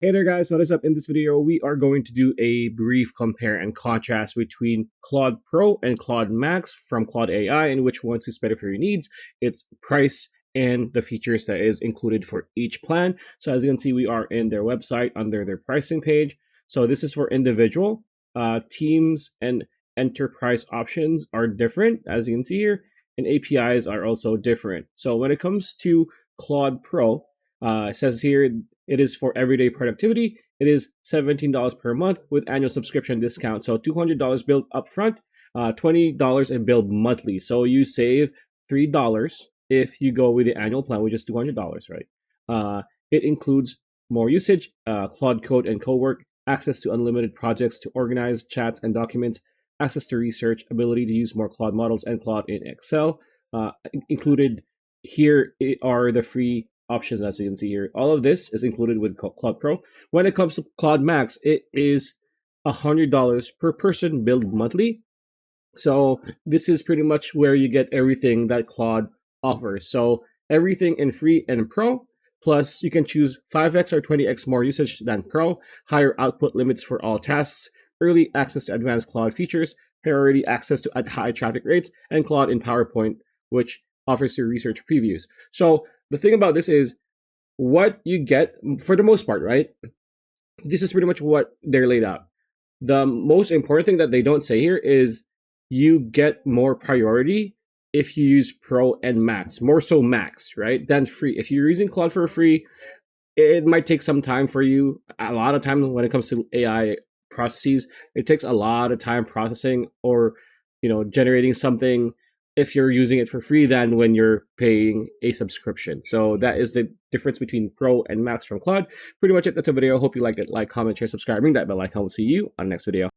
Hey there guys, what is up? In this video, we are going to do a brief compare and contrast between Claude Pro and Claude Max from Claude AI and which one is better for your needs, its price, and the features that is included for each plan. So as you can see, we are in their website under their pricing page. So this is for individual. Teams and enterprise options are different, as you can see here, and APIs are also different. So when it comes to Claude Pro, it says here it is for everyday productivity. It is $17 per month with annual subscription discount. So $200 billed upfront, $20 in billed monthly. So you save $3 if you go with the annual plan, which is $200, right? It includes more usage, Claude Code and co-work, access to unlimited projects to organize chats and documents, access to research, ability to use more Claude models and Claude in Excel. Included here are the free options, as you can see here. All of this is included with Claude Pro. When it comes to Claude Max, it is $100 per person billed monthly. So this is pretty much where you get everything that Claude offers. So everything in free and pro, plus you can choose 5x or 20x more usage than pro, higher output limits for all tasks, early access to advanced Claude features, priority access to high traffic rates, and Claude in PowerPoint, which offers your research previews. So the thing about this is what you get for the most part, right? This is pretty much what they're laid out. The most important thing that they don't say here is you get more priority if you use Pro and Max, more so Max, right? Than free. If you're using Claude for free, it might take some time for you. A lot of time when it comes to AI processes, it takes a lot of time processing or, generating something if you're using it for free than when you're paying a subscription. So that is the difference between Pro and Max from Claude. Pretty much it. That's a video. Hope you liked it. Like, comment, share, subscribe, ring that bell icon. We'll see you on the next video.